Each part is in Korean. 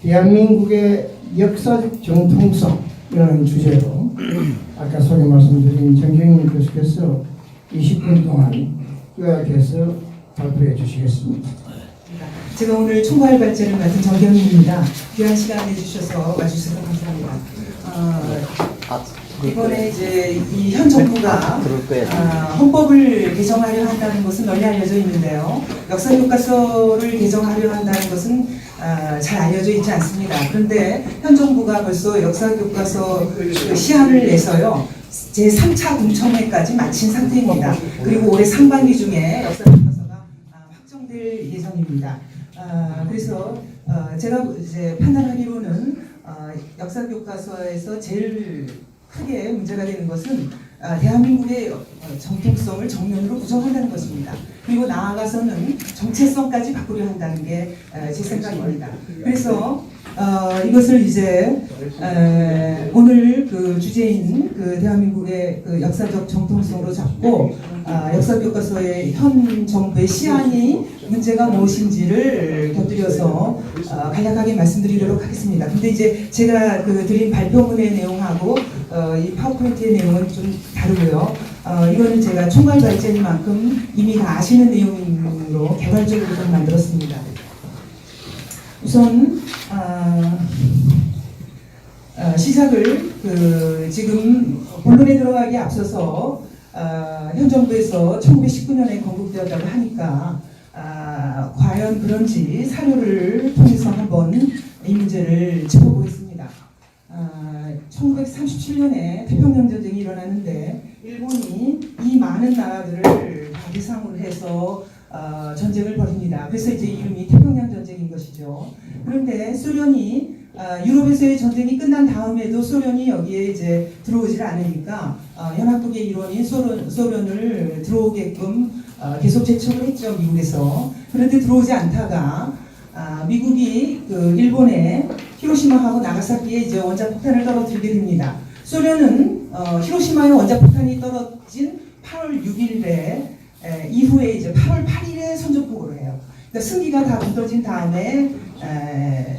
대한민국의 역사적 정통성이라는 주제로 아까 소개 말씀드린 정경인 교수께서 20분 동안 요약해서 발표해 주시겠습니다. 제가 오늘 총괄 발제를 맡은 정경인입니다. 귀한 시간 내주셔서 와주셔서 감사합니다. 이번에 이제 이 현 정부가 헌법을 개정하려 한다는 것은 널리 알려져 있는데요. 역사교과서를 개정하려 한다는 것은 잘 알려져 있지 않습니다. 그런데 현 정부가 벌써 역사교과서 시안을 내서요. 제3차 공청회까지 마친 상태입니다. 그리고 올해 상반기 중에 역사교과서가 확정될 예정입니다. 그래서 제가 이제 판단하기로는 역사교과서에서 제일 크게 문제가 되는 것은 대한민국의 정통성을 정면으로 부정한다는 것입니다. 그리고 나아가서는 정체성까지 바꾸려 한다는 게 제 생각입니다. 그래서 이것을 이제 오늘 그 주제인 그 대한민국의 그 역사적 정통성으로 잡고 역사교과서의 현 정부의 시안이 문제가 무엇인지를 곁들여서 간략하게 말씀드리도록 하겠습니다. 근데 이제 제가 그 드린 발표문의 내용하고 이 파워포인트의 내용은 좀 다르고요. 이거는 제가 총괄 발제니만큼 이미 다 아시는 내용으로 개발적으로 좀 만들었습니다. 우선 시작을 지금 본론에 들어가기 앞서서 현 정부에서 1919년에 건국되었다고 하니까 과연 그런지 사료를 통해서 한번 이 문제를 짚어보겠습니다. 1937년에 태평양 전쟁이 일어나는데 일본이 이 많은 나라들을 다 대상으로 해서 전쟁을 벌입니다. 그래서 이제 이름이 태평양 전쟁인 것이죠. 그런데 소련이 유럽에서의 전쟁이 끝난 다음에도 소련이 여기에 이제 들어오질 않으니까 연합국의 일원인 소련을 들어오게끔 계속 제청을 했죠, 미국에서. 그런데 들어오지 않다가 미국이 그 일본에 히로시마하고 나가사키에 이제 원자폭탄을 떨어뜨리게 됩니다. 소련은 히로시마에 원자폭탄이 떨어진 8월 6일에 이후에 이제 8월 8일에 선전포고를 해요. 그러니까 승기가 다 굳어진 다음에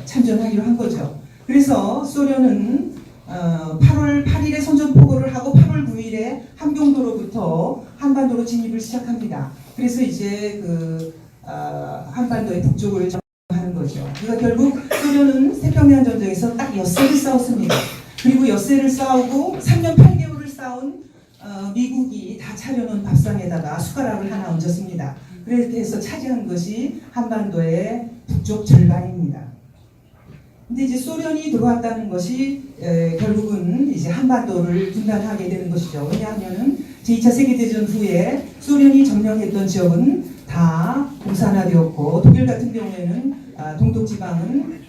참전하기로 한 거죠. 그래서 소련은 8월 8일에 선전포고를 하고 8월 9일에 함경도로부터 한반도로 진입을 시작합니다. 그래서 이제 그 한반도의 북쪽을 하는 거죠. 그러니까 결국 소련은 태평양 전쟁에서 딱 엿새를 싸웠습니다. 그리고 엿새를 싸우고 3년 8개월을 싸운 미국이 다 차려놓은 밥상에다가 숟가락을 하나 얹었습니다. 그렇게 해서 차지한 것이 한반도의 북쪽 절반입니다. 근데 이제 소련이 들어왔다는 것이 결국은 이제 한반도를 분단하게 되는 것이죠. 왜냐하면은 제2차 세계대전 후에 소련이 점령했던 지역은 다 공산화되었고 독일 같은 경우에는 동독 지방은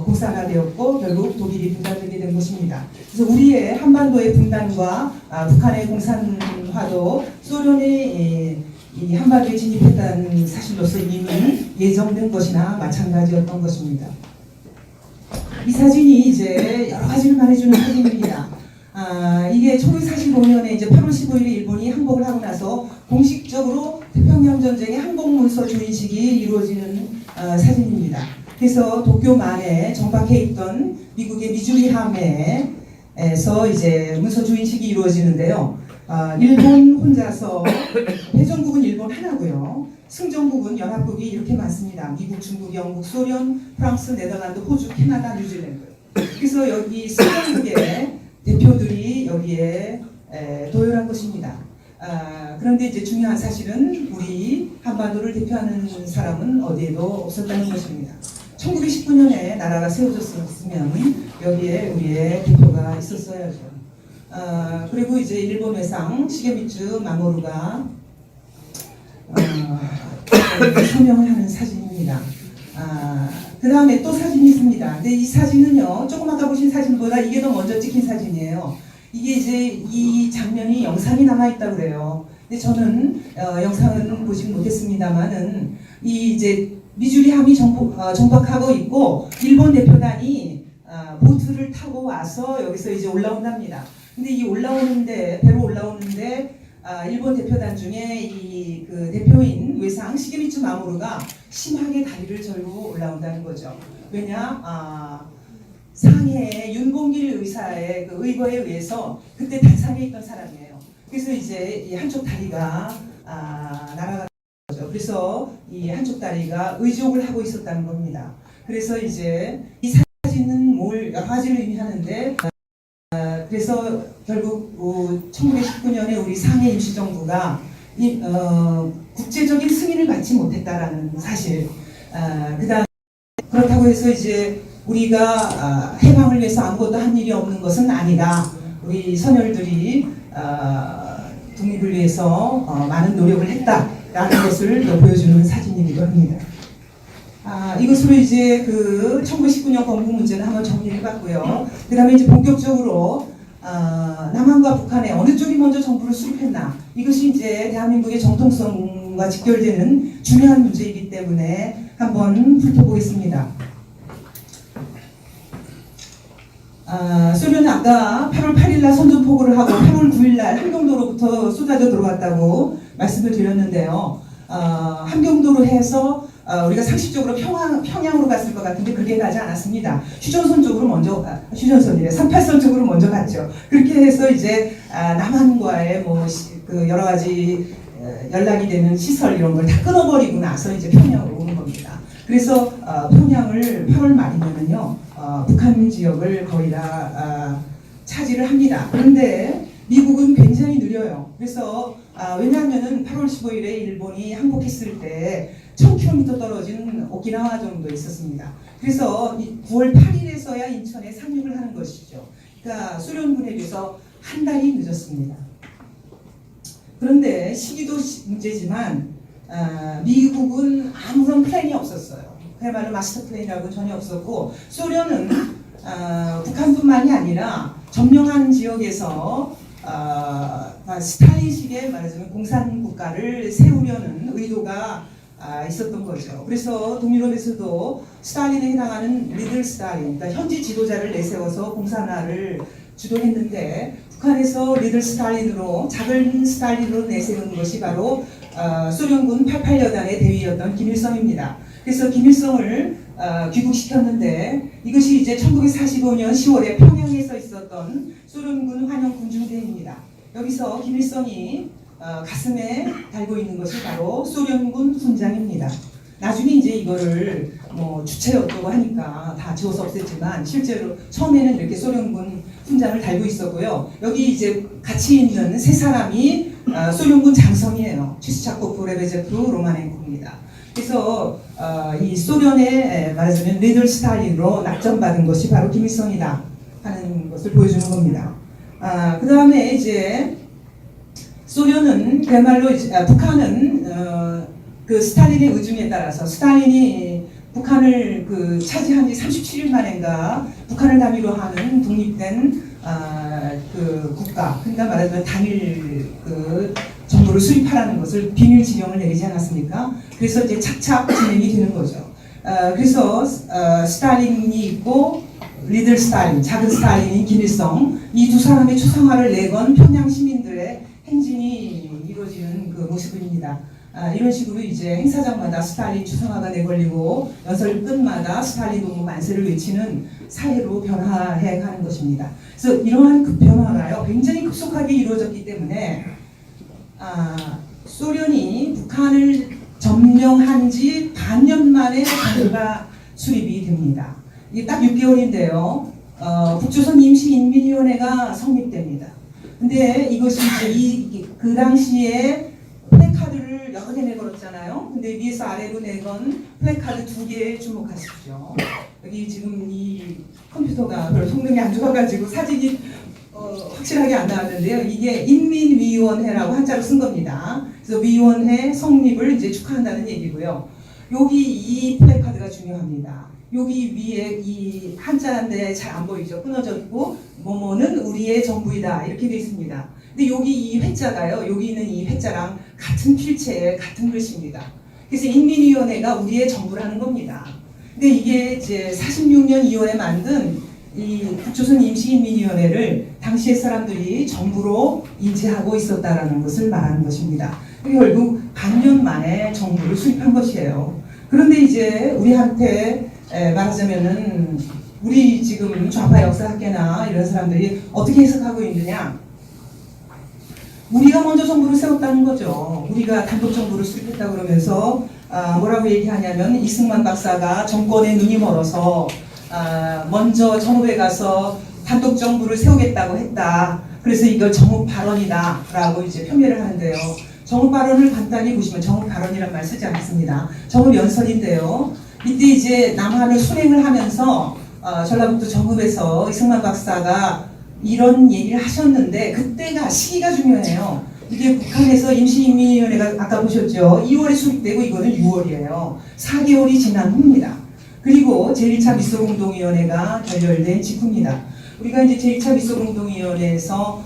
공산화되었고 결국 독일이 분단되게 된 것입니다. 그래서 우리의 한반도의 분단과 북한의 공산화도 소련이 이 한반도에 진입했다는 사실로서 이미 예정된 것이나 마찬가지였던 것입니다. 이 사진이 이제 여러 가지를 말해주는 사진입니다. 이게 1945년에 이제 8월 15일에 일본이 항복을 하고 나서 공식적으로 태평양 전쟁의 항복 문서 주인식이 이루어지는 사진입니다. 그래서 도쿄만에 정박해 있던 미국의 미주리 함에서 이제 문서 주인식이 이루어지는데요. 일본 혼자서 패전국은 일본 하나고요. 승전국은 연합국이 이렇게 많습니다. 미국, 중국, 영국, 소련, 프랑스, 네덜란드, 호주, 캐나다, 뉴질랜드. 그래서 여기 승전국의 대표들이 여기에 도열한 것입니다. 그런데 이제 중요한 사실은 우리 한반도를 대표하는 사람은 어디에도 없었다는 것입니다. 1919년에 나라가 세워졌으면 여기에 우리의 대표가 있었어야죠. 그리고 이제 일본 외상 시게미츠 마모루가 서명을 하는 사진입니다. 그 다음에 또 사진이 있습니다. 근데 이 사진은요, 조금 아까 보신 사진보다 이게 더 먼저 찍힌 사진이에요. 이게 이제 이 장면이 영상이 남아있다고 그래요. 근데 저는 영상은 보지 못했습니다만은 이 이제 미주리함이 정박하고 있고 일본 대표단이 보트를 타고 와서 여기서 이제 올라온답니다. 근데 이 올라오는데 배로 올라오는데 일본 대표단 중에 이 그 대표인 외상 시게미츠 마모루가 심하게 다리를 절고 올라오는 나온다는 거죠. 왜냐? 상해의 윤봉길 의사의 그 의거에 의해서 그때 단상에 있던 사람이에요. 그래서 이제 이 한쪽 다리가 날아간 거죠. 그래서 이 한쪽 다리가 의족을 하고 있었다는 겁니다. 그래서 이제 이 사진은 여러 가지를 의미하는데 그래서 결국 1919년에 우리 상해 임시정부가 국제적인 승인을 받지 못했다라는 사실. 그다음 그렇다고 해서 이제 우리가 해방을 위해서 아무것도 한 일이 없는 것은 아니다. 우리 선열들이 독립을 위해서 많은 노력을 했다라는 것을 보여주는 사진이기도 합니다. 이것으로 이제 그 1919년 건국 문제는 한번 정리를 해봤고요. 그 다음에 이제 본격적으로 남한과 북한에 어느 쪽이 먼저 정부를 수립했나, 이것이 이제 대한민국의 정통성과 직결되는 중요한 문제이기 때문에 한번 훑어보겠습니다. 소련은 아까 8월 8일날 선전포고를 하고 8월 9일날 함경도로부터 쏟아져 들어왔다고 말씀을 드렸는데요. 함경도로 해서 우리가 상식적으로 평양으로 갔을 것 같은데 그렇게 가지 않았습니다. 휴전선 쪽으로 먼저, 휴전선이래, 38선 쪽으로 먼저 갔죠. 그렇게 해서 이제 남한과의 그 여러 가지 연락이 되는 시설 이런 걸 다 끊어버리고 나서 이제 평양으로 오는 겁니다. 그래서 평양을 8월 말이면은요, 북한 지역을 거의 다 차지를 합니다. 그런데 미국은 굉장히 느려요. 그래서 왜냐하면은 8월 15일에 일본이 항복했을 때 1000km 떨어진 오키나와 정도 있었습니다. 그래서 9월 8일에서야 인천에 상륙을 하는 것이죠. 그러니까 소련군에 비해서 한 달이 늦었습니다. 그런데 시기도 문제지만 미국은 아무런 플랜이 없었어요. 그야말로 마스터 플랜이라고 전혀 없었고, 소련은 북한뿐만이 아니라 점령한 지역에서 스탈린식의 말하자면 공산국가를 세우려는 의도가 있었던 거죠. 그래서 동유럽에서도 스탈린에 해당하는 리들 스탈린, 그러니까 현지 지도자를 내세워서 공산화를 주도했는데, 북한에서 리들 스탈린으로, 작은 스탈린으로 내세운 것이 바로 소련군 88여단의 대위였던 김일성입니다. 그래서 김일성을 귀국시켰는데, 이것이 이제 1945년 10월에 평양에서 있었던 소련군 환영 군중대회입니다. 여기서 김일성이 가슴에 달고 있는 것이 바로 소련군 훈장입니다. 나중에 이제 이거를 주체였다고 하니까 다 지워서 없앴지만, 실제로 처음에는 이렇게 소련군 훈장을 달고 있었고요. 여기 이제 같이 있는 세 사람이 소련군 장성이에요. 치스차코프, 레베제프, 로마넨코입니다. 그래서 이 소련의 말하자면 리들 스탈린으로 낙점받은 것이 바로 김일성이다 하는 것을 보여주는 겁니다. 그 다음에 이제 소련은 그야말로 북한은 그 스탈린의 의중에 따라서, 스탈린이 북한을 차지한 지 37일 만인가 북한을 단위로 하는 독립된 그 국가, 그러니까 말하자면 단일 정부를 수립하라는 것을 비밀 지령을 내리지 않았습니까? 그래서 이제 착착 진행이 되는 거죠. 그래서 스탈린이 있고 리들 스탈린, 작은 스탈린인 김일성, 이 두 사람의 초상화를 내건 평양 시민들의 행진이 이루어지는 그 모습입니다. 이런 식으로 이제 행사장마다 스탈린 초상화가 내걸리고 연설 끝마다 스탈린 동무 만세를 외치는 사회로 변화해 가는 것입니다. 그래서 이러한 그 변화가요, 굉장히 급속하게 이루어졌기 때문에 소련이 북한을 점령한 지 반년 만에 정부가 수립이 됩니다. 이게 딱 6개월인데요. 북조선 임시인민위원회가 성립됩니다. 근데 이것이 이제 그 당시에 플래카드를 여러 개 내걸었잖아요. 근데 위에서 아래로 내건 플래카드 2개에 주목하십시오. 여기 지금 이 컴퓨터가 별로 성능이 안 좋아가지고 사진이 확실하게 안 나왔는데요. 이게 인민위원회라고 한자로 쓴 겁니다. 그래서 위원회 성립을 이제 축하한다는 얘기고요. 여기 이 플래카드가 중요합니다. 여기 위에 이 한자인데 잘 안 보이죠? 끊어져 있고 뭐뭐는 우리의 정부이다 이렇게 되어 있습니다. 근데 여기 이 회자가요, 여기 있는 이 회자랑 같은 필체의 같은 글씨입니다. 그래서 인민위원회가 우리의 정부라는 겁니다. 근데 이게 이제 46년 2월에 만든 이 북조선 임시인민위원회를 당시의 사람들이 정부로 인지하고 있었다라는 것을 말하는 것입니다. 결국 반년 만에 정부를 수립한 것이에요. 그런데 이제 우리한테 말하자면은 우리 지금 좌파 역사학계나 이런 사람들이 어떻게 해석하고 있느냐? 우리가 먼저 정부를 세웠다는 거죠. 우리가 단독 정부를 수립했다 그러면서 뭐라고 얘기하냐면 이승만 박사가 정권에 눈이 멀어서 먼저 정읍에 가서 단독 정부를 세우겠다고 했다. 그래서 이걸 정읍 발언이다라고 이제 표명을 하는데요. 정읍 발언을 간단히 보시면 정읍 발언이란 말 쓰지 않습니다. 정읍 연설인데요. 이때 이제 남한을 순행을 하면서 전라북도 정읍에서 이승만 박사가 이런 얘기를 하셨는데 그때가 시기가 중요해요. 이게 북한에서 임시인민위원회가 아까 보셨죠. 2월에 수립되고 이거는 6월이에요. 4개월이 지난 후입니다. 그리고 제1차 미소공동위원회가 결렬된 직후입니다. 우리가 이제 제1차 미소공동위원회에서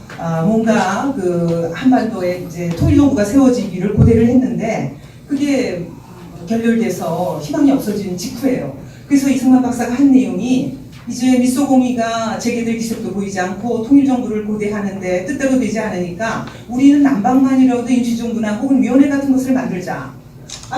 뭔가 그 한반도에 이제 통일정부가 세워지기를 고대를 했는데 그게 결렬돼서 희망이 없어진 직후예요. 그래서 이승만 박사가 한 내용이 이제 미소공의가 재개될 기색도 보이지 않고 통일정부를 고대하는데 뜻대로 되지 않으니까 우리는 남방만이라도 임시정부나 혹은 위원회 같은 것을 만들자.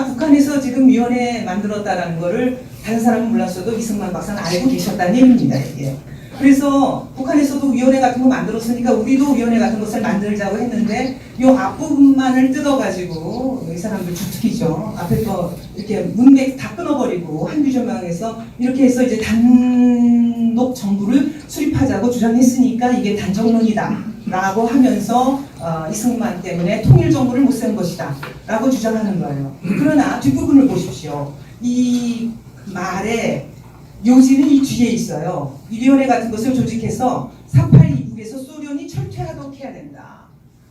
북한에서 지금 위원회 만들었다라는 거를 다른 사람은 몰랐어도 이승만 박사는 알고 계셨다는 얘기입니다. 이게. 그래서 북한에서도 위원회 같은 거 만들었으니까 우리도 위원회 같은 것을 만들자고 했는데 이 앞부분만을 뜯어가지고 이 사람들 주특기죠. 앞에 거 이렇게 문맥 다 끊어버리고 한두 조명에서 이렇게 해서 이제 단독 정부를 수립하자고 주장했으니까 이게 단정론이다 라고 하면서 이승만 때문에 통일정부를 못 세운 것이다 라고 주장하는 거예요. 그러나 뒷부분을 보십시오. 이 말에 요지는 이 뒤에 있어요. 위원회 같은 것을 조직해서 3.8 이북에서 소련이 철퇴하도록 해야 된다.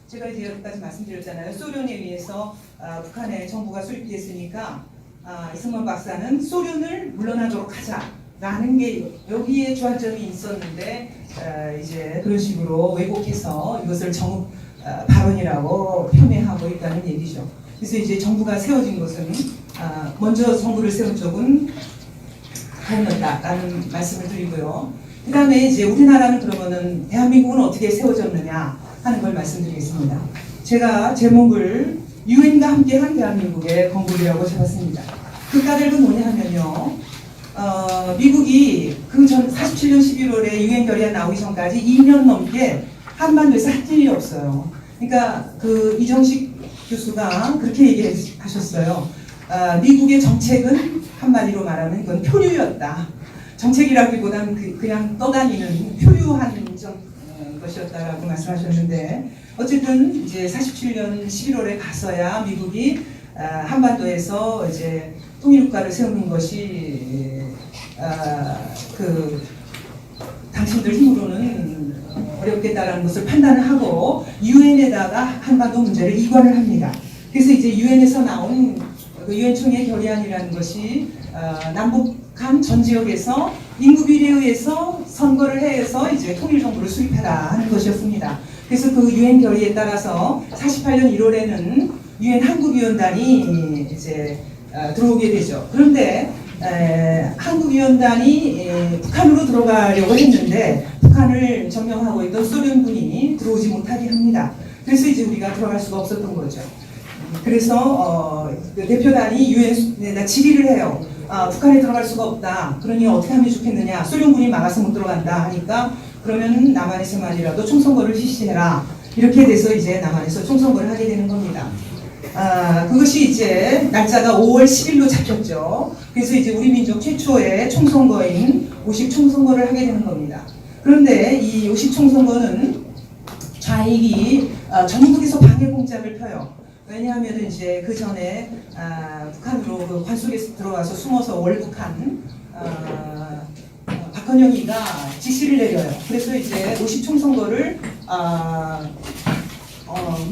제가 이제 여기까지 말씀드렸잖아요. 소련에 의해서 북한의 정부가 수립됐으니까 이승만 박사는 소련을 물러나도록 하자라는 게 여기에 주안점이 있었는데 이제 그런 식으로 왜곡해서 이것을 정읍 발언이라고 표명하고 있다는 얘기죠. 그래서 이제 정부가 세워진 것은 먼저 정부를 세운 쪽은 다였다라는 말씀을 드리고요. 그 다음에 이제 우리나라는 그러면은 대한민국은 어떻게 세워졌느냐 하는 걸 말씀드리겠습니다. 제가 제목을 유엔과 함께한 대한민국의 건국이라고 잡았습니다. 그 까닭은 뭐냐 하면요. 미국이 그 전 47년 11월에 유엔 결의안 나오기 전까지 2년 넘게 한반도에서 한 일이 없어요. 그러니까 그 이정식 교수가 그렇게 얘기하셨어요. 미국의 정책은 한마디로 말하면 이건 표류였다. 정책이라기보다는 그냥 떠다니는 표류한 것이었다라고 말씀하셨는데 어쨌든 이제 47년 11월에 가서야 미국이 한반도에서 이제 통일국가를 세우는 것이 그 당신들 힘으로는 어렵겠다라는 것을 판단을 하고 유엔에다가 한반도 문제를 이관을 합니다. 그래서 이제 유엔에서 나온 그 유엔 총회 결의안이라는 것이 남북한 전 지역에서 인구 비례에 의해서 선거를 해서 이제 통일 정부를 수립하라 하는 것이었습니다. 그래서 그 유엔 결의에 따라서 48년 1월에는 유엔 한국위원단이 이제 들어오게 되죠. 그런데 한국위원단이 북한으로 들어가려고 했는데 북한을 점령하고 있던 소련군이 들어오지 못하게 합니다. 그래서 이제 우리가 들어갈 수가 없었던 거죠. 그래서 그 대표단이 유엔에다 질의를 해요. 북한에 들어갈 수가 없다. 그러니 어떻게 하면 좋겠느냐. 소련군이 막아서 못 들어간다 하니까 그러면 남한에서만이라도 총선거를 실시해라. 이렇게 돼서 이제 남한에서 총선거를 하게 되는 겁니다. 그것이 이제 날짜가 5월 10일로 잡혔죠. 그래서 이제 우리 민족 최초의 총선거인 50총선거를 하게 되는 겁니다. 그런데 이 50총선거는 좌익이 전국에서 방해 공작을 펴요. 왜냐하면 이제 그 전에 북한으로 그 관속에서 들어와서 숨어서 월북한 박헌영이가 지시를 내려요. 그래서 이제 50총선거를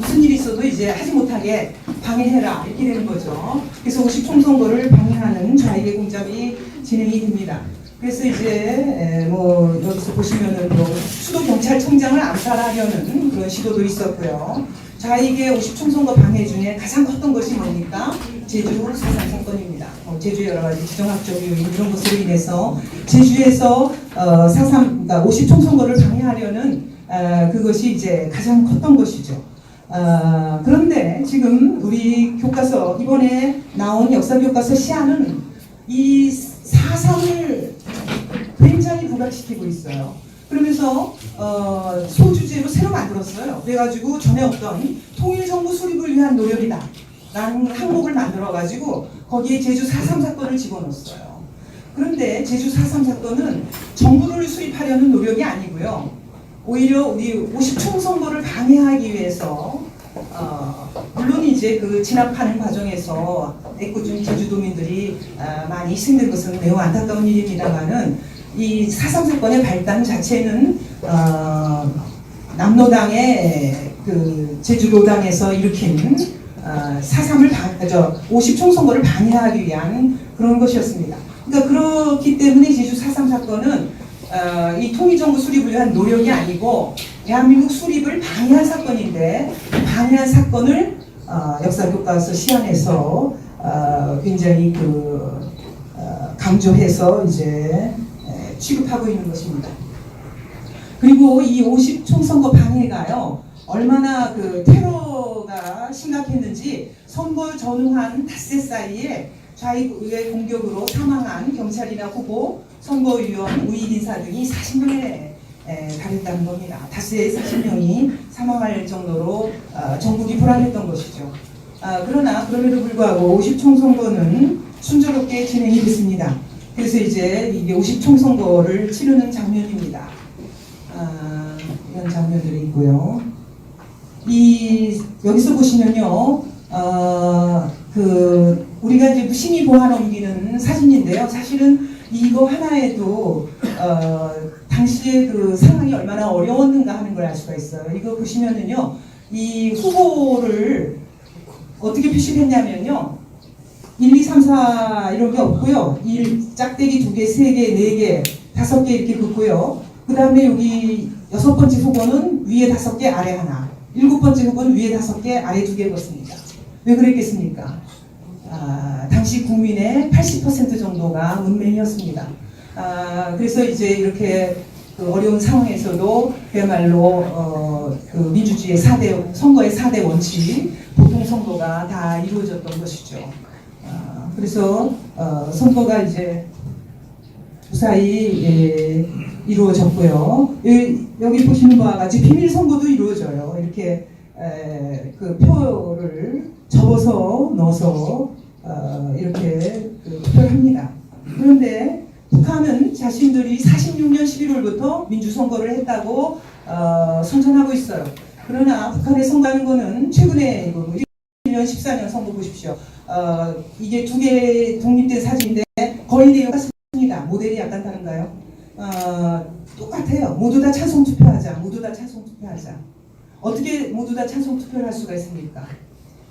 무슨 일이 있어도 이제 하지 못하게 방해해라 이렇게 되는 거죠. 그래서 50총선거를 방해하는 좌익의 공작이 진행이 됩니다. 그래서 이제 뭐 여기서 보시면은 뭐 수도 경찰청장을 암살하려는 그런 시도도 있었고요. 좌익의 50총선거 방해 중에 가장 컸던 것이 뭡니까? 제주 사상 사건입니다. 제주 여러 가지 지정학적 요인 이런 것으로 인해서 제주에서 그러니까 50총선거를 방해하려는 그것이 이제 가장 컸던 것이죠. 그런데 지금 우리 교과서 이번에 나온 역사 교과서 시안은 이 4.3을 굉장히 부각시키고 있어요. 그러면서 소주제로 새로 만들었어요. 그래가지고 전에 없던 통일정부 수립을 위한 노력이다 라는 항목을 만들어가지고 거기에 제주 4.3 사건을 집어넣었어요. 그런데 제주 4.3 사건은 정부를 수립하려는 노력이 아니고요. 오히려 우리 50총 선거를 방해하기 위해서 물론 이제 그 진압하는 과정에서 애꿎은 제주도민들이 많이 희생된 것은 매우 안타까운 일입니다만은 이 4.3 사건의 발단 자체는 남로당의 그 제주도당에서 일으킨 4.3을 50총 선거를 방해하기 위한 그런 것이었습니다. 그러니까 그렇기 때문에 제주 4.3 사건은 이 통일정부 수립을 위한 노력이 아니고 대한민국 수립을 방해한 사건인데 방해한 사건을 역사교과서 시안에서 굉장히 강조해서 이제 취급하고 있는 것입니다. 그리고 이 50총 선거 방해가요 얼마나 그 테러가 심각했는지 선거 전후한 닷새 사이에 좌익의 공격으로 사망한 경찰이나 후보, 선거위원, 우익인사 등이 40명에 달했다는 겁니다. 닷새에 40명이 사망할 정도로 전국이 불안했던 것이죠. 그러나 그럼에도 불구하고 50총 선거는 순조롭게 진행이 됐습니다. 그래서 이제 이게 50총 선거를 치르는 장면입니다. 이런 장면들이 있고요. 여기서 보시면요, 우리가 이제 무심히 보아 넘기는 사진인데요. 사실은 이거 하나에도 당시에 그 상황이 얼마나 어려웠는가 하는 걸 알 수가 있어요. 이거 보시면은요, 이 후보를 어떻게 표시했냐면요, 1, 2, 3, 4 이런 게 없고요. 짝대기 2개, 3개, 4개, 5개 이렇게 긋고요. 그 다음에 여기 6번째 후보는 위에 5개, 아래 하나. 7번째 후보는 위에 5개, 아래 2개 긋습니다. 왜 그랬겠습니까? 당시 국민의 80% 정도가 문맹이었습니다. 그래서 이제 이렇게 그 어려운 상황에서도 그야말로 그 민주주의의 선거의 4대 원칙, 보통 선거가 다 이루어졌던 것이죠. 그래서 선거가 이제 무사히 이루어졌고요. 여기 보시는 바와 같이 비밀 선거도 이루어져요. 이렇게 그 표를 접어서 넣어서 이렇게 투표를 합니다. 그런데 북한은 자신들이 46년 11월부터 민주선거를 했다고 선전하고 있어요. 그러나 북한의 선거하는 거는 최근에 2011년 14년 선거 보십시오. 이게 2개 독립된 사진인데 거의 내용 같습니다. 모델이 약간 다른가요? 똑같아요. 모두 다 찬성 투표하자. 모두 다 찬성 투표하자. 어떻게 모두 다 찬성 투표를 할 수가 있습니까?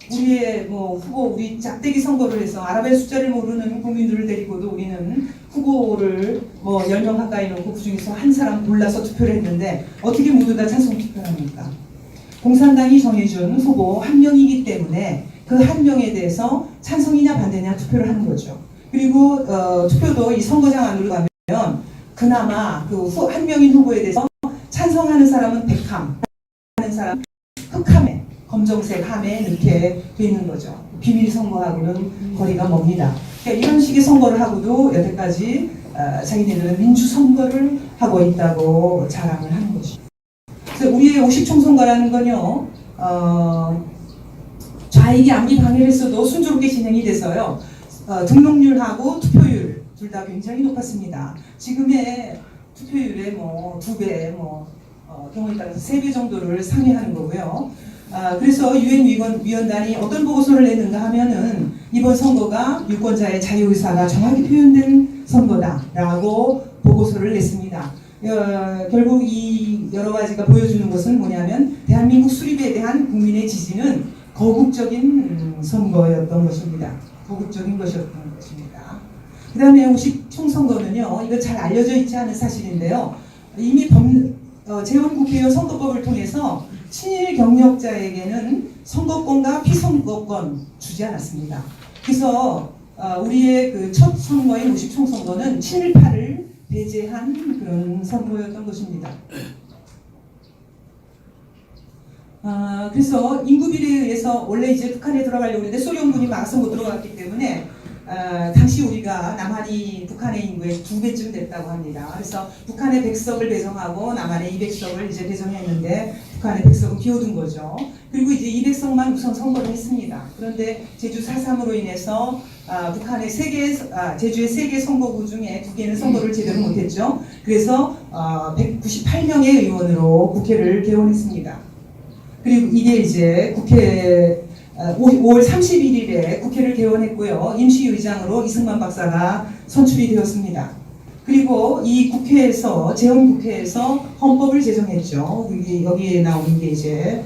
우리의 후보, 우리 짝대기 선거를 해서 아랍의 숫자를 모르는 국민들을 데리고도 우리는 후보를 10명 가까이 놓고 그 중에서 한 사람 골라서 투표를 했는데 어떻게 모두 다 찬성 투표를 합니까? 공산당이 정해준 후보 한 명이기 때문에 그 한 명에 대해서 찬성이냐 반대냐 투표를 하는 거죠. 그리고 투표도 이 선거장 안으로 가면 그나마 그 한 명인 후보에 대해서 찬성하는 사람은 100함, 하는 사람 흑함에, 검정색 함에 이렇게 돼 있는 거죠. 비밀 선거하고는 거리가 멉니다. 그러니까 이런 식의 선거를 하고도 여태까지 자기네들은 민주 선거를 하고 있다고 자랑을 하는 것이죠. 그래서 우리의 50총 선거라는 건요, 좌익이 아무리 방해를 했어도 순조롭게 진행이 돼서요, 등록률하고 투표율 둘 다 굉장히 높았습니다. 지금의 투표율의 2배, 경우에 따라서 3배 정도를 상회하는 거고요. 그래서 유엔 위원단이 어떤 보고서를 냈는가 하면은 이번 선거가 유권자의 자유의사가 정확히 표현된 선거다라고 보고서를 냈습니다. 결국 이 여러 가지가 보여주는 것은 뭐냐면 대한민국 수립에 대한 국민의 지지는 거국적인 선거였던 것입니다. 거국적인 것이었던 것입니다. 그 다음에 50총 선거는요, 이거 잘 알려져 있지 않은 사실인데요. 이미 재헌국회의원 선거법을 통해서 친일 경력자에게는 선거권과 피선거권 주지 않았습니다. 그래서 우리의 그 첫 선거인 50총 선거는 친일파를 배제한 그런 선거였던 것입니다. 그래서 인구 비례에 의해서 원래 이제 북한에 들어가려고 했는데 소련군이 막아서 못 들어갔기 때문에 당시 우리가 남한이 북한의 인구의 2배쯤 됐다고 합니다. 그래서 북한의 100석을 배정하고 남한의 200석을 이제 배정했는데 북한의 100석은 비워둔 거죠. 그리고 이제 200석만 우선 선거를 했습니다. 그런데 제주 4.3으로 인해서 북한의 제주의 3개 선거구 중에 2개는 선거를 제대로 못했죠. 그래서 198명의 의원으로 국회를 개원했습니다. 그리고 이게 이제 국회 5월 31일에 국회를 개원했고요. 임시의장으로 이승만 박사가 선출이 되었습니다. 그리고 이 국회에서 재헌국회에서 헌법을 제정했죠. 여기에 나오는 게 이제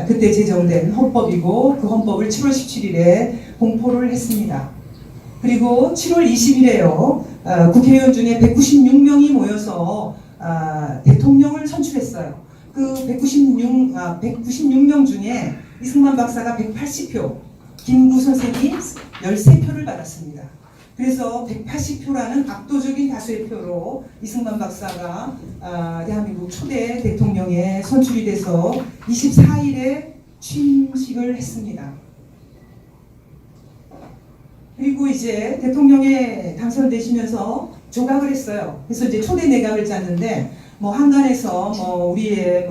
그때 제정된 헌법이고 그 헌법을 7월 17일에 공포를 했습니다. 그리고 7월 20일에요. 국회의원 중에 196명이 모여서 대통령을 선출했어요. 그 196명 중에 이승만 박사가 180표, 김구 선생이 13표를 받았습니다. 그래서 180표라는 압도적인 다수의 표로 이승만 박사가 대한민국 초대 대통령에 선출이 돼서 24일에 취임식을 했습니다. 그리고 이제 대통령에 당선되시면서 조각을 했어요. 그래서 이제 초대 내각을 짰는데 한간에서 우리의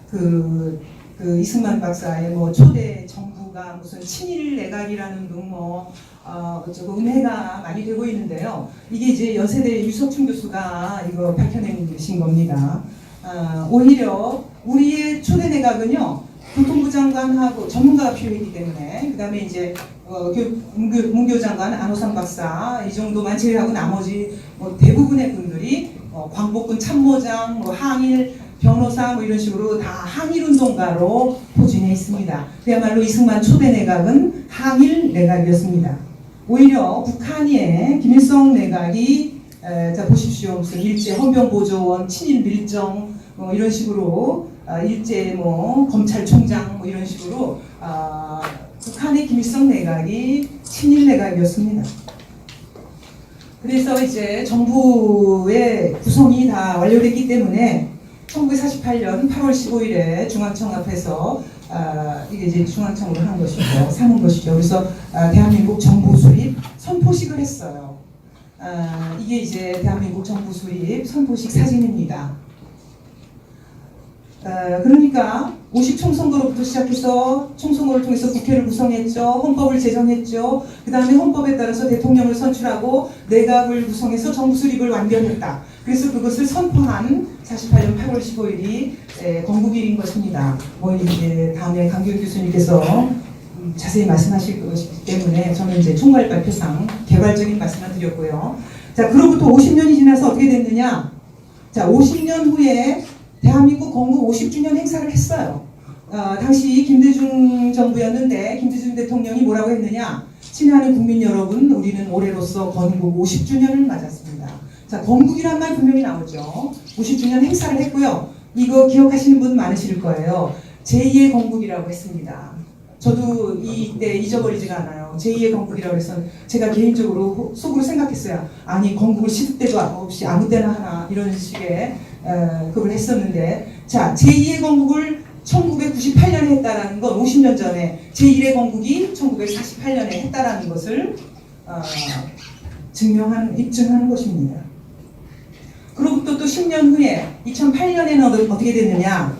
그 이승만 박사의 초대 정부가 무슨 친일 내각이라는 등 음해가 많이 되고 있는데요. 이게 이제 연세대 유석춘 교수가 이거 밝혀낸 겁니다. 오히려 우리의 초대 내각은요, 교통부 장관하고 전문가가 필요했기 때문에, 그 다음에 이제 문교 장관 안호상 박사 이 정도만 제외하고 나머지 대부분의 분들이 광복군 참모장, 항일 변호사 이런 식으로 다 항일운동가로 포진해 있습니다. 그야말로 이승만 초대 내각은 항일 내각이었습니다. 오히려 북한의 김일성 내각이 자 보십시오. 무슨 일제 헌병보조원, 친일 밀정 이런 식으로 일제 검찰총장 이런 식으로 북한의 김일성 내각이 친일 내각이었습니다. 그래서 이제 정부의 구성이 다 완료됐기 때문에 1948년 8월 15일에 중앙청 앞에서 이게 이제 중앙청으로 한 것이죠. 사는 것이죠. 그래서 대한민국 정부 수립 선포식을 했어요. 이게 이제 대한민국 정부 수립 선포식 사진입니다. 그러니까 50총선거로부터 시작해서 총선거를 통해서 국회를 구성했죠. 헌법을 제정했죠. 그 다음에 헌법에 따라서 대통령을 선출하고 내각을 구성해서 정부 수립을 완료했다. 그래서 그것을 선포한 48년 8월 15일이 건국일인 것입니다. 이제 다음에 강기훈 교수님께서 자세히 말씀하실 것이기 때문에 저는 이제 총괄 발표상 개괄적인 말씀을 드렸고요. 자, 그로부터 50년이 지나서 어떻게 됐느냐? 자, 50년 후에 대한민국 건국 50주년 행사를 했어요. 당시 김대중 정부였는데 김대중 대통령이 뭐라고 했느냐? 친애하는 국민 여러분, 우리는 올해로써 건국 50주년을 맞았습니다. 자, 건국이란 말 분명히 나오죠. 50주년 행사를 했고요. 이거 기억하시는 분 많으실 거예요. 제2의 건국이라고 했습니다. 저도 이때 잊어버리지가 않아요. 제2의 건국이라고 해서 제가 개인적으로 속으로 생각했어요. 아니, 건국을 시도 때도 없이 아무 때나 하나 이런 식의 그걸 했었는데, 자, 제2의 건국을 1998년에 했다라는 건 50년 전에 제1의 건국이 1948년에 했다라는 것을 입증하는 것입니다. 그로부터 또 10년 후에 2008년에는 어떻게 됐느냐?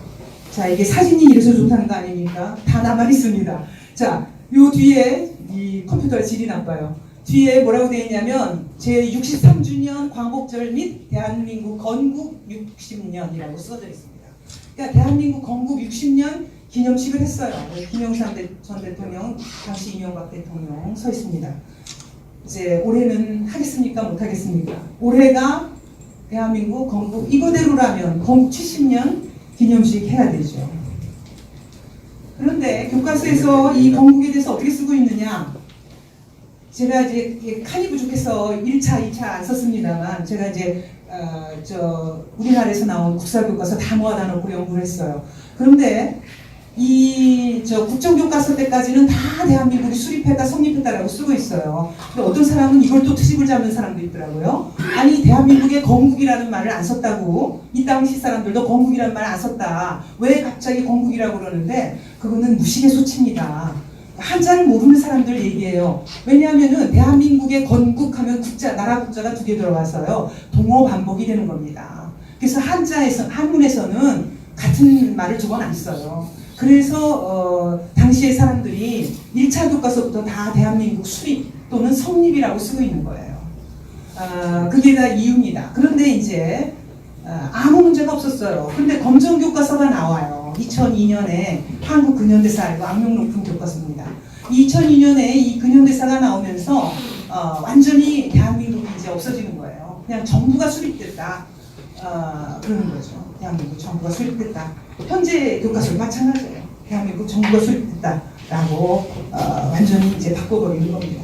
자, 이게 사진이 이래서 좋다는 거 아닙니까? 다 남아 있습니다. 자, 요 뒤에 이 컴퓨터 질이 나빠요. 뒤에 뭐라고 되어 있냐면 제63주년 광복절 및 대한민국 건국 60년이라고 써져 있습니다. 그러니까 대한민국 건국 60년 기념식을 했어요. 김영삼 전 대통령, 당시 이명박 대통령 서 있습니다. 이제 올해는 하겠습니까? 못 하겠습니까? 올해가 대한민국 건국 이거대로라면 건국 70년 기념식 해야 되죠. 그런데 교과서에서 이 건국에 대해서 어떻게 쓰고 있느냐? 제가 이제 칸이 부족해서 1차, 2차 안 썼습니다만 제가 이제 우리나라에서 나온 국사교과서 다 모아다 놓고 연구를 했어요. 그런데 이 국정교과서 때까지는 다 대한민국이 수립했다, 성립했다라고 쓰고 있어요. 근데 어떤 사람은 이걸 또 트집을 잡는 사람도 있더라고요. 아니 대한민국에 건국이라는 말을 안 썼다고. 이 당시 사람들도 건국이라는 말을 안 썼다. 왜 갑자기 건국이라고 그러는데 그거는 무식의 소치입니다. 한자를 모르는 사람들 얘기예요. 왜냐하면은 대한민국의 건국하면 국자, 나라 국자가 두 개 들어가서요. 동어 반복이 되는 겁니다. 그래서 한문에서는 같은 말을 두 번 안 써요. 그래서 당시의 사람들이 1차 교과서부터 다 대한민국 수립 또는 성립이라고 쓰고 있는 거예요. 그게 다 이유입니다. 그런데 이제 아무 문제가 없었어요. 근데 검정교과서가 나와요. 2002년에 한국 근현대사, 이거 악명 높은 교과서입니다. 2002년에 이 근현대사가 나오면서 완전히 대한민국이 이제 없어지는 거예요. 그냥 정부가 수립됐다. 그러는 거죠. 대한민국 정부가 수립됐다. 현재 교과서도 마찬가지예요. 대한민국 정부가 수립됐다라고 완전히 이제 바꿔버리는 겁니다.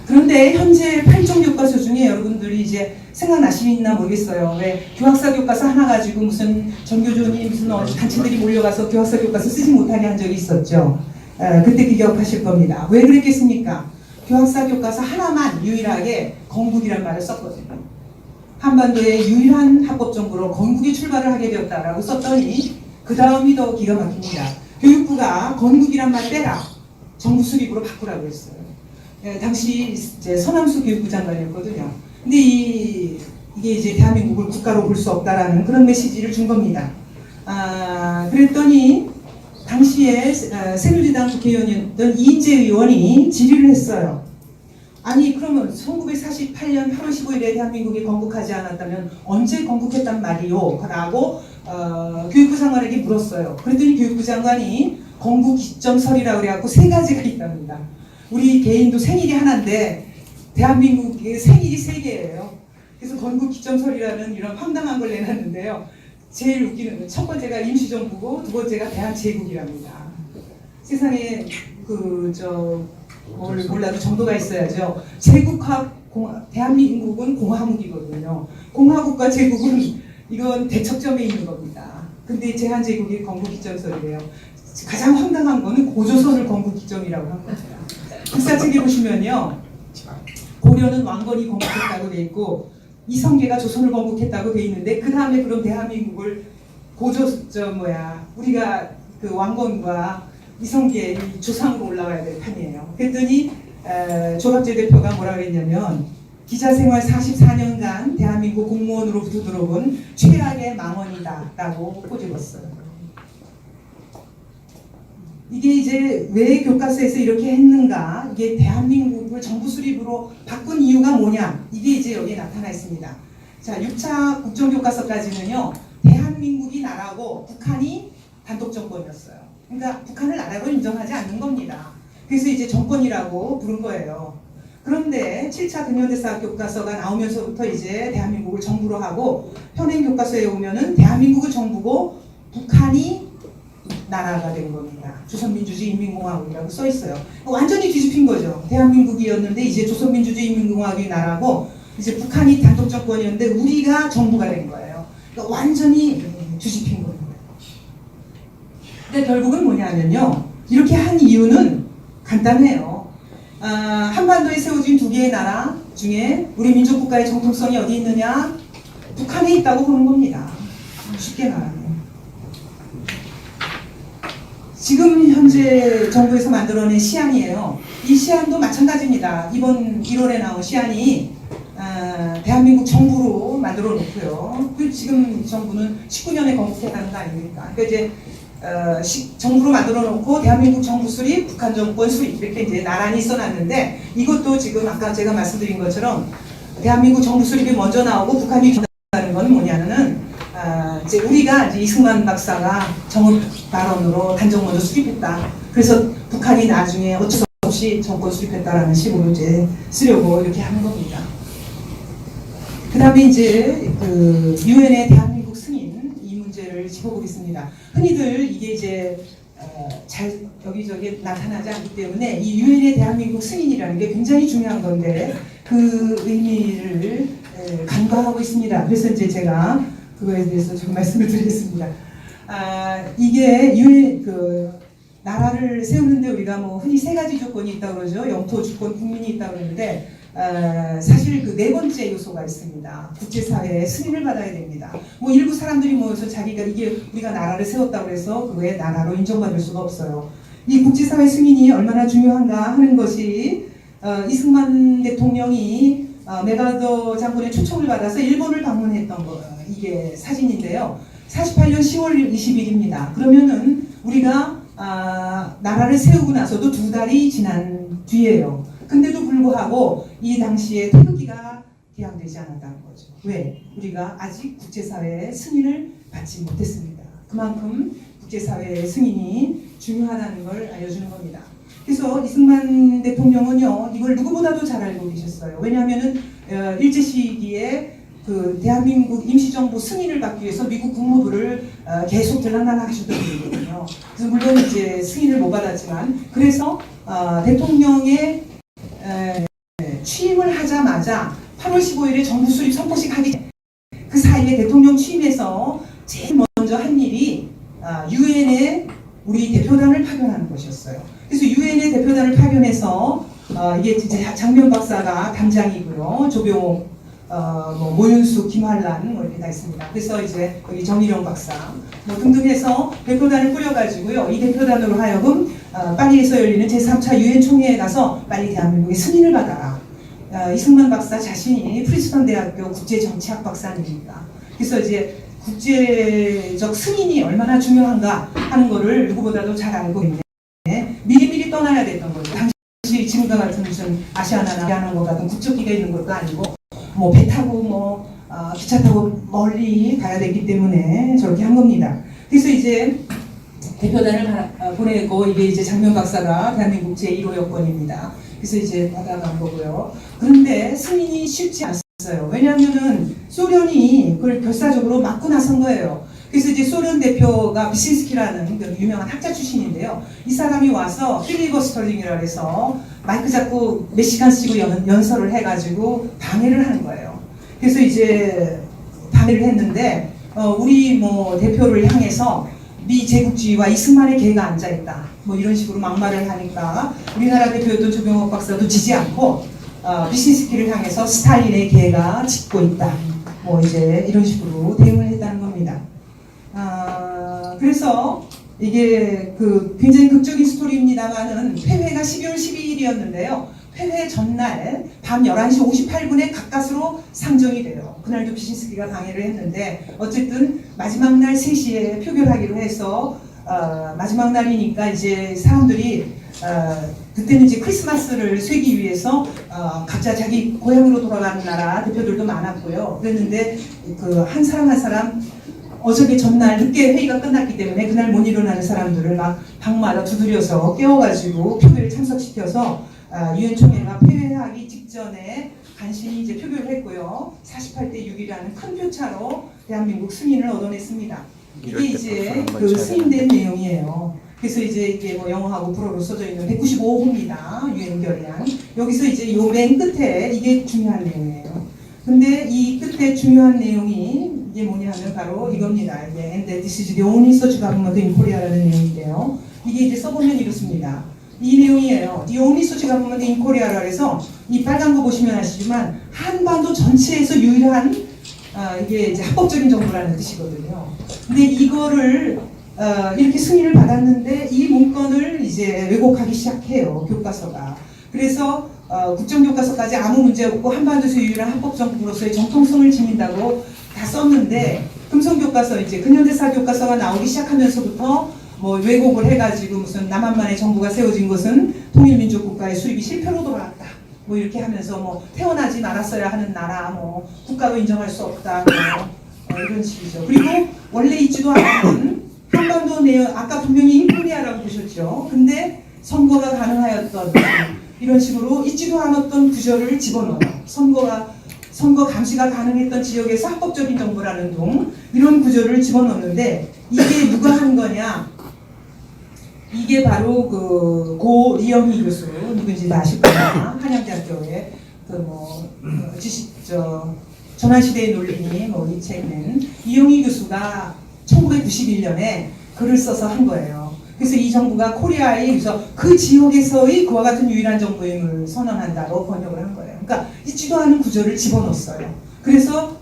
그런데 현재 8종 교과서 중에 여러분들이 이제 생각나시나 모르겠어요. 왜 교학사 교과서 하나 가지고 무슨 전교조니 무슨 단체들이 몰려가서 교학사 교과서 쓰지 못하게 한 적이 있었죠. 그때 기억하실 겁니다. 왜 그랬겠습니까? 교학사 교과서 하나만 유일하게 건국이란 말을 썼거든요. 한반도의 유일한 합법정부로 건국이 출발을 하게 되었다라고 썼더니 그 다음이 더 기가 막힙니다. 교육부가 건국이란 말 빼라. 정부 수립으로 바꾸라고 했어요. 당시 이제 서남수 교육부 장관이었거든요. 근데 이게 이제 대한민국을 국가로 볼 수 없다라는 그런 메시지를 준 겁니다. 그랬더니 당시에 새누리당 국회의원이었던 이인재 의원이 질의를 했어요. 아니 그러면 1948년 8월 15일에 대한민국이 건국하지 않았다면 언제 건국했단 말이요? 라고 교육부 장관에게 물었어요. 그랬더니 교육부 장관이 건국 기점설이라고 그래갖고 세 가지가 있답니다. 우리 개인도 생일이 하나인데 대한민국의 생일이 세 개예요. 그래서 건국 기점설이라는 이런 황당한 걸 내놨는데요. 제일 웃기는 건 첫 번째가 임시정부고 두 번째가 대한제국이랍니다. 세상에 뭘 몰라도 정도가 있어야죠. 대한민국은 공화국이거든요. 공화국과 제국은 이건 대척점에 있는 겁니다. 근데 제한제국이 건국기점설이래요. 가장 황당한 거는 고조선을 건국기점이라고 한 겁니다. 역사책에 보시면요. 고려는 왕건이 건국했다고 돼 있고 이성계가 조선을 건국했다고 돼 있는데 그 다음에 그럼 대한민국을 우리가 그 왕건과 이성계의 조상으로 올라가야 될 판이에요. 그랬더니 조갑재 대표가 뭐라 그랬냐면 기자생활 44년간 대한민국 공무원으로부터 들어본 최악의 망언이다 라고 꼬집었어요. 이게 이제 왜 교과서에서 이렇게 했는가, 이게 대한민국을 정부 수립으로 바꾼 이유가 뭐냐, 이게 이제 여기에 나타나 있습니다. 자, 6차 국정교과서까지는요 대한민국이 나라고 북한이 단독 정권이었어요. 그러니까 북한을 나라로 인정하지 않는 겁니다. 그래서 이제 정권이라고 부른 거예요. 그런데 7차 근현대사 교과서가 나오면서부터 이제 대한민국을 정부로 하고 현행 교과서에 오면은 대한민국은 정부고 북한이 나라가 된 겁니다. 조선민주주의 인민공화국이라고 써 있어요. 완전히 뒤집힌 거죠. 대한민국이었는데 이제 조선민주주의 인민공화국이 나라고 이제 북한이 단독 정권이었는데 우리가 정부가 된 거예요. 그러니까 완전히 뒤집힌 거예요. 근데 결국은 뭐냐면요. 이렇게 한 이유는 간단해요. 한반도에 세워진 두 개의 나라 중에 우리 민족국가의 정통성이 어디 있느냐? 북한에 있다고 보는 겁니다. 쉽게 말하면. 지금 현재 정부에서 만들어낸 시안이에요. 이 시안도 마찬가지입니다. 이번 1월에 나온 시안이 대한민국 정부로 만들어 놓고요. 지금 정부는 19년에 건국했다는 거 아닙니까? 그러니까 이제 정부로 만들어 놓고 대한민국 정부 수립, 북한 정권 수립 이렇게 이제 나란히 써놨는데 이것도 지금 아까 제가 말씀드린 것처럼 대한민국 정부 수립이 먼저 나오고 북한이 나오는 건 뭐냐면은 이제 우리가 이제 이승만 박사가 정읍 발언으로 단정 먼저 수립했다. 그래서 북한이 나중에 어쩔 수 없이 정권 수립했다라는 식으로 이제 쓰려고 이렇게 하는 겁니다. 그 다음에 이제 그 유엔의 대한민국 승인 이 문제를 짚어보겠습니다. 흔히들 이게 이제 잘 여기저기 나타나지 않기 때문에 이 유엔의 대한민국 승인이라는 게 굉장히 중요한 건데 그 의미를 간과하고 있습니다. 그래서 이제 제가 그거에 대해서 좀 말씀을 드리겠습니다. 이게 유엔 나라를 세우는데 우리가 뭐 흔히 세 가지 조건이 있다고 그러죠. 영토, 주권, 국민이 있다고 그러는데 사실 그 네 번째 요소가 있습니다. 국제사회의 승인을 받아야 됩니다. 뭐 일부 사람들이 모여서 자기가 이게 우리가 나라를 세웠다고 해서 그거에 나라로 인정받을 수가 없어요. 이 국제사회 승인이 얼마나 중요한가 하는 것이 이승만 대통령이 메가더 장군의 초청을 받아서 일본을 방문했던 거 이게 사진인데요. 48년 10월 20일입니다. 그러면은 우리가 나라를 세우고 나서도 2달이 지난 뒤에요. 근데도 불구하고 이 당시에 태극기가 개항되지 않았다는 거죠. 왜? 우리가 아직 국제사회의 승인을 받지 못했습니다. 그만큼 국제사회의 승인이 중요하다는 걸 알려주는 겁니다. 그래서 이승만 대통령은요, 이걸 누구보다도 잘 알고 계셨어요. 왜냐하면은 일제 시기에 그 대한민국 임시정부 승인을 받기 위해서 미국 국무부를 계속 들락날락하셨던 분이거든요. 그래서 물론 이제 승인을 못 받았지만, 그래서 대통령의 취임을 하자마자 8월 15일에 정부 수립 선포식 하기 전에 그 사이에 대통령 취임해서 제일 먼저 한 일이 유엔에 우리 대표단을 파견하는 것이었어요. 그래서 유엔의 대표단을 파견해서 이게 진짜 장면 박사가 단장이고요. 조병옥, 모윤수, 김한란 이렇게 다 있습니다. 그래서 이제 여기 정일영 박사 등등 해서 대표단을 꾸려가지고요. 이 대표단으로 하여금 파리에서 열리는 제3차 유엔 총회에 가서 빨리 대한민국의 승인을 받아라. 이승만 박사 자신이 프린스턴 대학교 국제정치학 박사님입니다. 그래서 이제 국제적 승인이 얼마나 중요한가 하는 거를 누구보다도 잘 알고 있네. 미리미리 떠나야 됐던 거죠. 당시 지금과 같은 무슨 아시아나나 아시아나 같은 국적기가 있는 것도 아니고 뭐 배 타고 기차 타고 멀리 가야 되기 때문에 저렇게 한 겁니다. 그래서 이제 대표단을 보내고 이게 이제 장면 박사가 대한민국 제1호 여권입니다. 그래서 이제 받아간 거고요. 그런데 승인이 쉽지 않았어요. 왜냐하면은 소련이 그걸 결사적으로 막고 나선 거예요. 그래서 이제 소련 대표가 비신스키라는 그 유명한 학자 출신인데요. 이 사람이 와서 필리버스터링이라 해서 마이크 잡고 몇 시간씩 연설을 해가지고 방해를 하는 거예요. 그래서 이제 방해를 했는데 우리 뭐 대표를 향해서 미 제국주의와 이승만의 개가 앉아있다. 뭐 이런 식으로 막말을 하니까 우리나라 대표였던 조병옥 박사도 지지 않고 비신스키를 향해서 스탈린의 개가 짖고 있다. 뭐 이제 이런 식으로 대응을 했다는 겁니다. 그래서 이게 굉장히 극적인 스토리입니다만은 폐회가 12월 12일이었는데요. 폐회 전날 밤 11시 58분에 가까스로 상정이 돼요. 그날도 비신스키가 방해를 했는데 어쨌든 마지막 날 3시에 표결하기로 해서 마지막 날이니까 이제 사람들이 그때는 이제 크리스마스를 쇠기 위해서 각자 자기 고향으로 돌아가는 나라 대표들도 많았고요. 그랬는데 한 사람 한 사람 어저께 전날 늦게 회의가 끝났기 때문에 그날 못 일어나는 사람들을 막 방마다 두드려서 깨워가지고 표결에 참석시켜서 유엔 총회가 폐회하기 직전에 간신히 이제 표결을 했고요. 48대 6이라는 큰 표차로 대한민국 승인을 얻어냈습니다. 이게 이제 승인된 내용이에요. 그래서 이제 이게 뭐 영어하고 불어로 써져 있는 195호입니다. 유엔 결의안. 여기서 이제 요 맨 끝에 이게 중요한 내용이에요. 근데 이 끝에 중요한 내용이 이게 뭐냐 하면 바로 이겁니다. 이게 And that this is the only such government in Korea라는 내용인데요. 이게 이제 써보면 이렇습니다. 이 내용이에요. The only such government in Korea라 해서 이 빨간 거 보시면 아시지만 한반도 전체에서 유일한 이게 이제 합법적인 정부라는 뜻이거든요. 근데 이거를 이렇게 승인을 받았는데 이 문건을 이제 왜곡하기 시작해요. 교과서가. 그래서 국정교과서까지 아무 문제 없고 한반도에서 유일한 합법정부로서의 정통성을 지닌다고 다 썼는데 금성교과서 이제 근현대사 교과서가 나오기 시작하면서부터 뭐 왜곡을 해가지고 무슨 남한만의 정부가 세워진 것은 통일민족국가의 수립이 실패로 돌아갔다. 뭐 이렇게 하면서 뭐 태어나지 말았어야 하는 나라 뭐 국가로 인정할 수 없다. 뭐 이런 식이죠. 그리고 원래 있지도 않은 한반도 내용 아까 분명히 인코리아라고 보셨죠. 근데 선거가 가능하였던 이런 식으로 있지도 않았던 구절을 집어넣어요. 선거 감시가 가능했던 지역에서 합법적인 정부라는 둥 이런 구절을 집어넣는데 이게 누가 한 거냐? 이게 바로 고 리영희 교수 누군지 아실 거냐? 한양대학교의 전환시대의 논리니 이 책은 이영희 교수가 1991년에 글을 써서 한 거예요. 그래서 이 정부가 코리아의 그래서 그 지역에서의 그와 같은 유일한 정부임을 선언한다고 번역을 한 거예요. 그러니까 있지도 않은 구절을 집어넣었어요. 그래서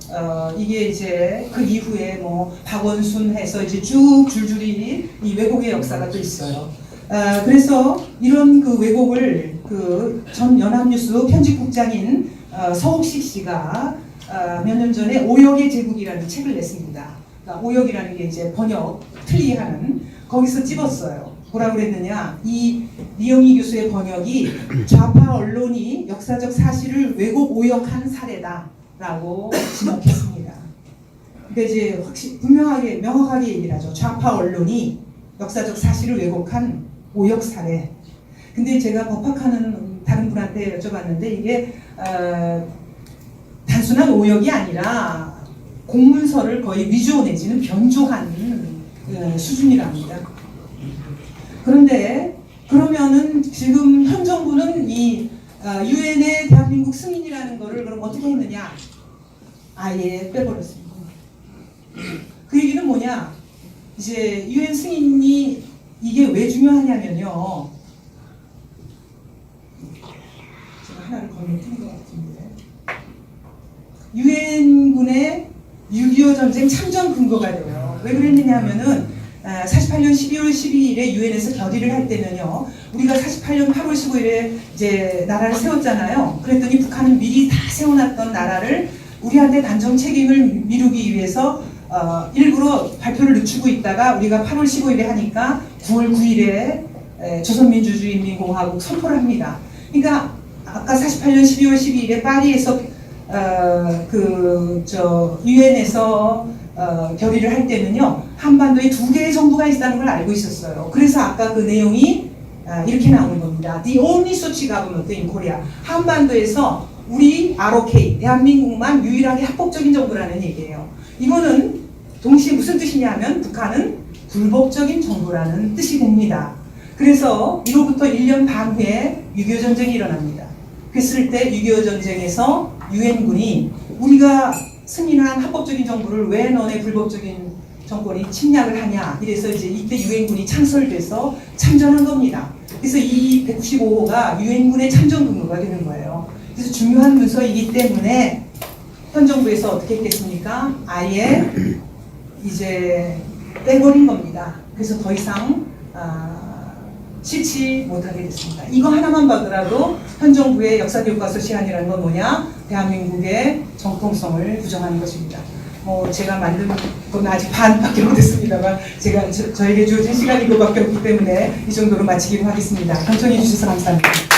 이게 이제 그 이후에 뭐 박원순 해서 이제 쭉 줄줄이 이 왜곡의 역사가 또 있어요. 그래서 이런 그 왜곡을 그 전 연합뉴스 편집국장인 서옥식 씨가 몇 년 전에 오역의 제국이라는 책을 냈습니다. 그러니까 오역이라는 게 이제 번역, 틀리하는 거기서 찝었어요. 뭐라고 그랬느냐? 이 리영희 교수의 번역이 좌파 언론이 역사적 사실을 왜곡 오역한 사례다라고 지목했습니다. 근데 이제 확실히 분명하게 명확하게 얘기를 하죠. 좌파 언론이 역사적 사실을 왜곡한 오역 사례. 근데 제가 법학하는 다른 분한테 여쭤봤는데 이게 단순한 오역이 아니라 공문서를 거의 위조 내지는 변조한 수준이랍니다. 그런데 그러면은 지금 현 정부는 이 유엔의 대한민국 승인이라는 거를 그럼 어떻게 했느냐? 아예 빼버렸습니다. 그 얘기는 뭐냐? 이제 유엔 승인이 이게 왜 중요하냐면요. 제가 하나를 건너뛴 것 같은데. 유엔군의 6.25 전쟁 참전 근거가 돼요. 왜 그랬느냐 하면은 48년 12월 12일에 유엔에서 결의를 할 때면요. 우리가 48년 8월 15일에 이제 나라를 세웠잖아요. 그랬더니 북한은 미리 다 세워놨던 나라를 우리한테 단정 책임을 미루기 위해서 일부러 발표를 늦추고 있다가 우리가 8월 15일에 하니까 9월 9일에 조선민주주의인민공화국 선포를 합니다. 그러니까 아까 48년 12월 12일에 파리에서 유엔에서 결의를 할 때는요 한반도에 2개의 정부가 있다는 걸 알고 있었어요. 그래서 아까 그 내용이 이렇게 나오는 겁니다. The only such government in Korea. 한반도에서 우리 ROK 대한민국만 유일하게 합법적인 정부라는 얘기예요. 이거는 동시에 무슨 뜻이냐면 북한은 불법적인 정부라는 뜻이 됩니다. 그래서 이로부터 1년 반 후에 6.25 전쟁이 일어납니다. 그랬을 때 6.25 전쟁에서 유엔군이 우리가 승인한 합법적인 정부를 왜 너네 불법적인 정권이 침략을 하냐 이래서 이제 이때 유엔군이 창설돼서 참전한 겁니다. 그래서 이 195호가 유엔군의 참전 근거가 되는 거예요. 그래서 중요한 문서이기 때문에 현 정부에서 어떻게 했겠습니까? 아예 이제 빼버린 겁니다. 그래서 더 이상 실치 못하게 됐습니다. 이거 하나만 봐더라도 현 정부의 역사교과서 시한이라는 건 뭐냐? 대한민국의 정통성을 부정하는 것입니다. 제가 만든 건 아직 반밖에 못했습니다만 제가 저에게 주어진 시간이 그거밖에 없기 때문에 이 정도로 마치기로 하겠습니다. 경청해 주셔서 감사합니다.